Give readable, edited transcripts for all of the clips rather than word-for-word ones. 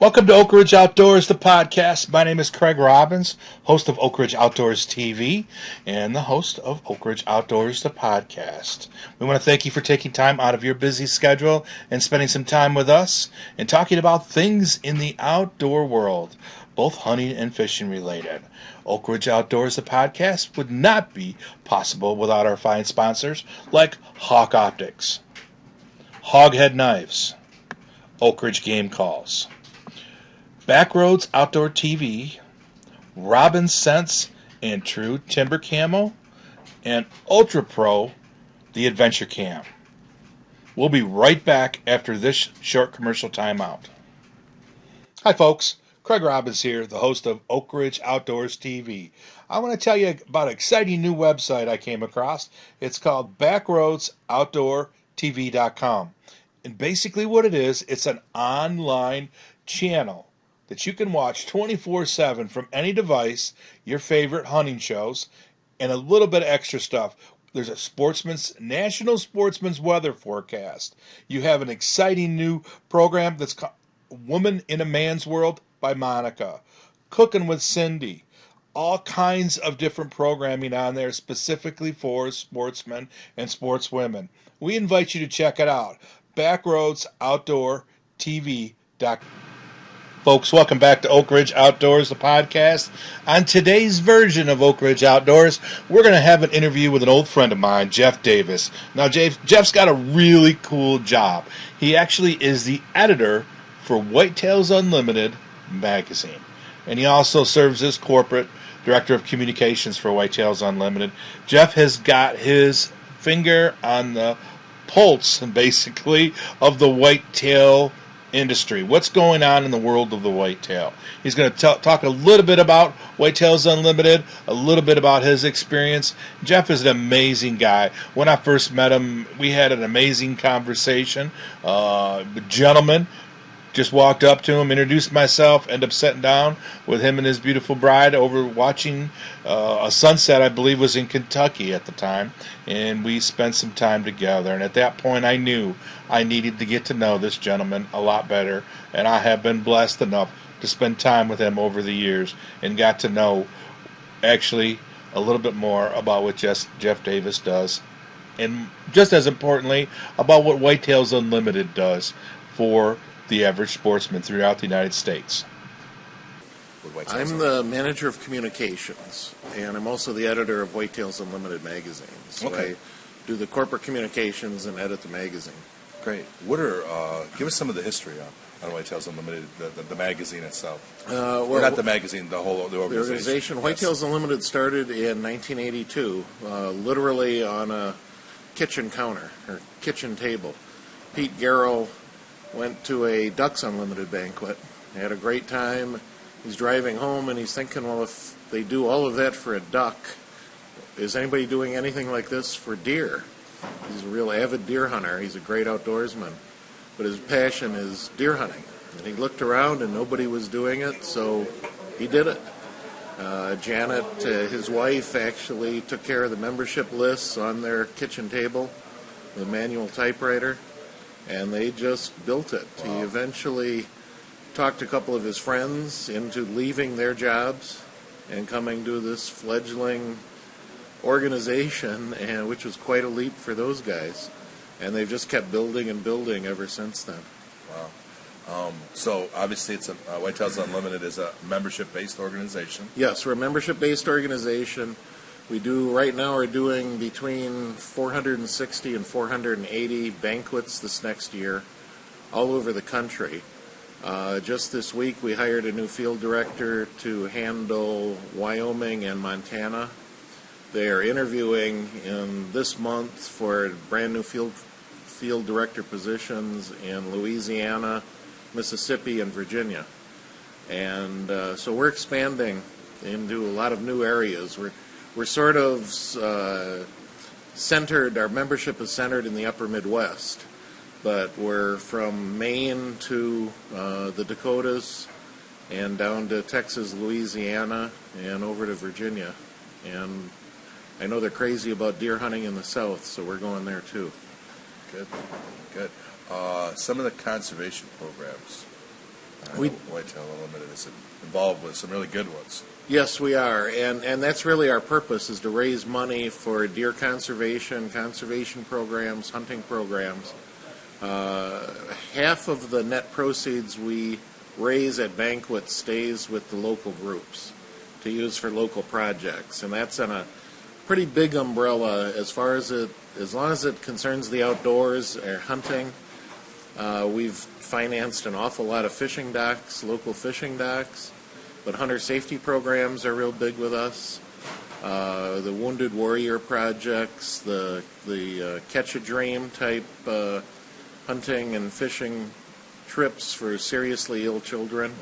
Welcome to Oakridge Outdoors, the podcast. My name is Craig Robbins, host of Oakridge Outdoors TV and the host of Oakridge Outdoors, the podcast. We want to thank you for taking time out of your busy schedule and spending some time with us and talking about things in the outdoor world, both hunting and fishing related. Oakridge Outdoors, the podcast, would not be possible without our fine sponsors like Hawk Optics, Hoghead Knives, Oakridge Game Calls, Backroads Outdoor TV, Robin Scents and True Timber Camo, and Ultra Pro, the Adventure Cam. We'll be right back after this short commercial timeout. Hi folks, Craig Robbins here, the host of Oakridge Outdoors TV. I want to tell you about an exciting new website I came across. It's called backroadsoutdoortv.com. And basically what it is, it's an online channel that you can watch 24/7 from any device, your favorite hunting shows, and a little bit of extra stuff. There's a national sportsman's weather forecast. You have an exciting new program that's called Woman in a Man's World by Monica, Cooking with Cindy, all kinds of different programming on there specifically for sportsmen and sportswomen. We invite you to check it out. Backroadsoutdoortv.com. Folks, welcome back to Oakridge Outdoors, the podcast. On today's version of Oakridge Outdoors, we're going to have an interview with an old friend of mine, Jeff Davis. Now, Jeff's got a really cool job. He actually is the editor for Whitetails Unlimited magazine, and he also serves as corporate director of communications for Whitetails Unlimited. Jeff has got his finger on the pulse, basically, of the whitetail industry. What's going on in the world of the whitetail? He's going to talk a little bit about Whitetails Unlimited, a little bit about his experience. Jeff is an amazing guy. When I first met him, we had an amazing conversation. The gentleman just walked up to him, introduced myself, ended up sitting down with him and his beautiful bride over watching a sunset, I believe was in Kentucky at the time, and we spent some time together. And at that point I knew I needed to get to know this gentleman a lot better, and I have been blessed enough to spend time with him over the years and got to know actually a little bit more about what Jeff Davis does, and just as importantly about what Whitetails Unlimited does for the average sportsman throughout the United States. I'm the manager of communications, and I'm also the editor of Whitetails Unlimited magazine. So Okay. I do the corporate communications and edit the magazine. Great. What are give us some of the history on Whitetails Unlimited, the magazine itself? Well, Or not the magazine, the organization. The organization. Whitetails Unlimited started in 1982, literally on a kitchen counter or kitchen table. Pete Garrow went to a Ducks Unlimited banquet. He had a great time. He's driving home and he's thinking, well, if they do all of that for a duck, is anybody doing anything like this for deer? He's a real avid deer hunter. He's a great outdoorsman. But his passion is deer hunting. And he looked around and nobody was doing it, so he did it. Janet, his wife, actually took care of the membership lists on their kitchen table, the manual typewriter, and they just built it. Wow. He eventually talked a couple of his friends into leaving their jobs and coming to this fledgling organization, and which was quite a leap for those guys. And they've just kept building and building ever since then. Wow. So obviously it's Whitetails Unlimited is a membership-based organization. Yes, we're a membership-based organization. Right now we're doing between 460 and 480 banquets this next year all over the country. Just this week we hired a new field director to handle Wyoming and Montana. They are interviewing in this month for brand new field director positions in Louisiana, Mississippi, and Virginia. And so we're expanding into a lot of new areas. We're sort of centered, our membership is centered in the upper Midwest, but we're from Maine to the Dakotas and down to Texas, Louisiana, and over to Virginia. And I know they're crazy about deer hunting in the South, so we're going there too. Good. Some of the conservation programs We- Whitetail Unlimited is involved with some really good ones. Yes, we are, and that's really our purpose, is to raise money for deer conservation programs, hunting programs. Half of the net proceeds we raise at banquets stays with the local groups to use for local projects, and that's on a pretty big umbrella as long as it concerns the outdoors or hunting. We've financed an awful lot of fishing docks, local fishing docks, but hunter safety programs are real big with us. The Wounded Warrior projects, the Catch a Dream type hunting and fishing trips for seriously ill children.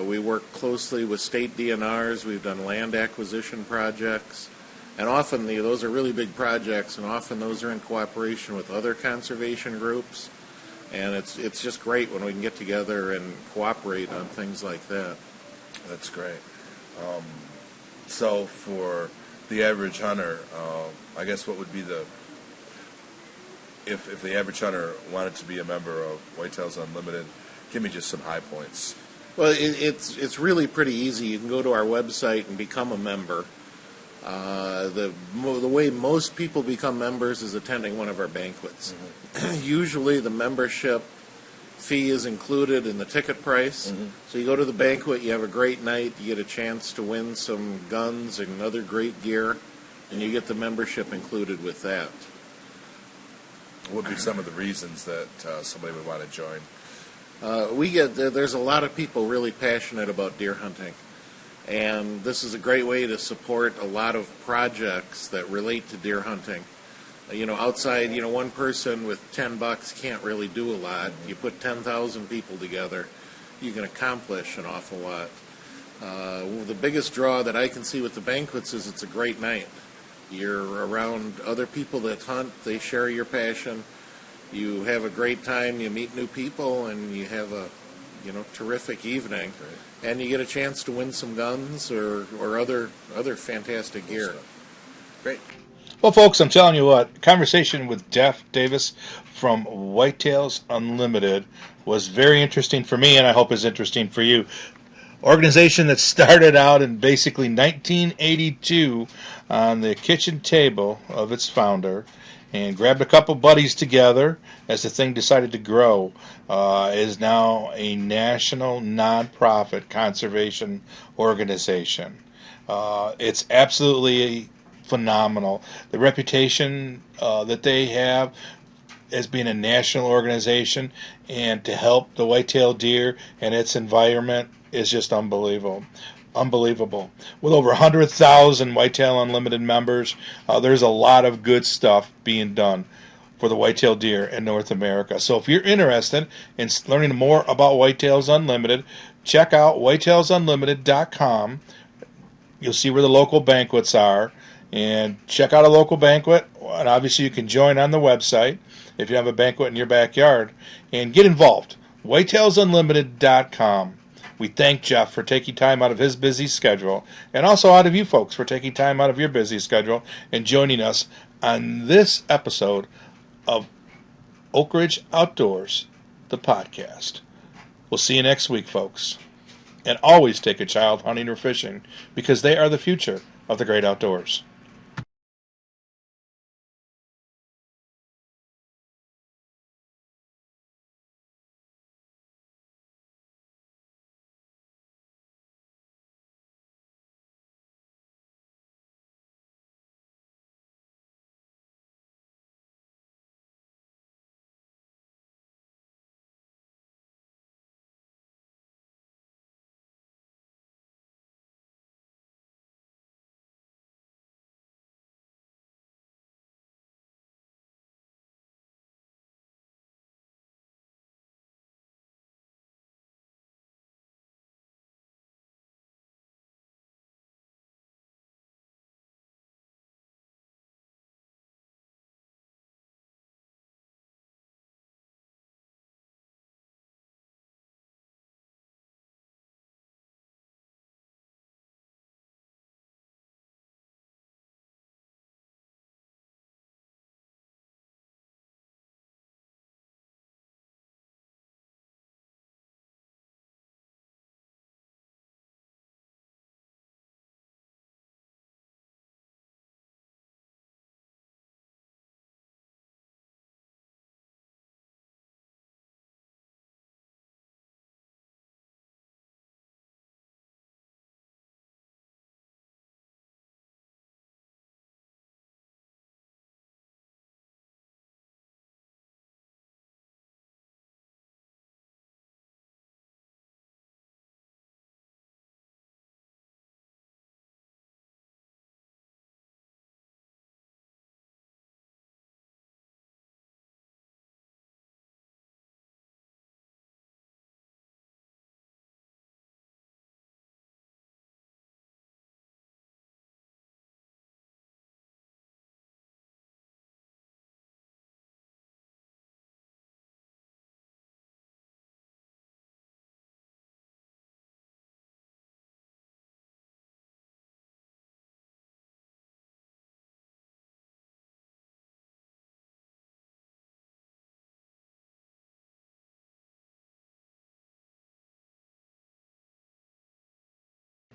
We work closely with state DNRs. We've done land acquisition projects. And often those are really big projects, and often those are in cooperation with other conservation groups. And it's just great when we can get together and cooperate on things like that. That's great. So for the average hunter, I guess what would be if the average hunter wanted to be a member of Whitetails Unlimited, give me just some high points. Well, it's really pretty easy. You can go to our website and become a member. The way most people become members is attending one of our banquets. Mm-hmm. Usually the membership fee is included in the ticket price. Mm-hmm. So you go to the banquet, you have a great night, you get a chance to win some guns and other great gear, and you get the membership included with that. What would be some of the reasons that somebody would want to join? There's a lot of people really passionate about deer hunting. And this is a great way to support a lot of projects that relate to deer hunting. Outside, one person with $10 can't really do a lot. You put 10,000 people together, you can accomplish an awful lot. The biggest draw that I can see with the banquets is it's a great night. You're around other people that hunt, they share your passion. You have a great time, you meet new people, and you have a terrific evening. And you get a chance to win some guns or other fantastic gear. Great. Well, folks, I'm telling you what, conversation with Jeff Davis from Whitetails Unlimited was very interesting for me, and I hope is interesting for you. Organization that started out in basically 1982 on the kitchen table of its founder, and grabbed a couple buddies together as the thing decided to grow, is now a national nonprofit conservation organization. It's absolutely phenomenal. The reputation that they have as being a national organization and to help the whitetail deer and its environment is just unbelievable. With over 100,000 Whitetail Unlimited members, there's a lot of good stuff being done for the whitetail deer in North America. So if you're interested in learning more about Whitetails Unlimited, check out whitetailsunlimited.com. You'll see where the local banquets are, and check out a local banquet. And obviously you can join on the website if you have a banquet in your backyard, and get involved. whitetailsunlimited.com. We thank Jeff for taking time out of his busy schedule, and also out of you folks for taking time out of your busy schedule and joining us on this episode of Oakridge Outdoors, the podcast. We'll see you next week, folks. And always take a child hunting or fishing, because they are the future of the great outdoors.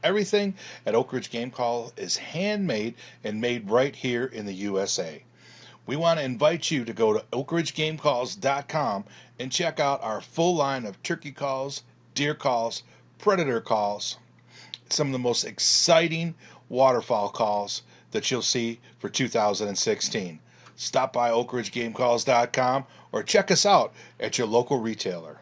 Everything at Oakridge Game Call is handmade and made right here in the USA. We want to invite you to go to oakridgegamecalls.com and check out our full line of turkey calls, deer calls, predator calls, some of the most exciting waterfowl calls that you'll see for 2016. Stop by oakridgegamecalls.com or check us out at your local retailer.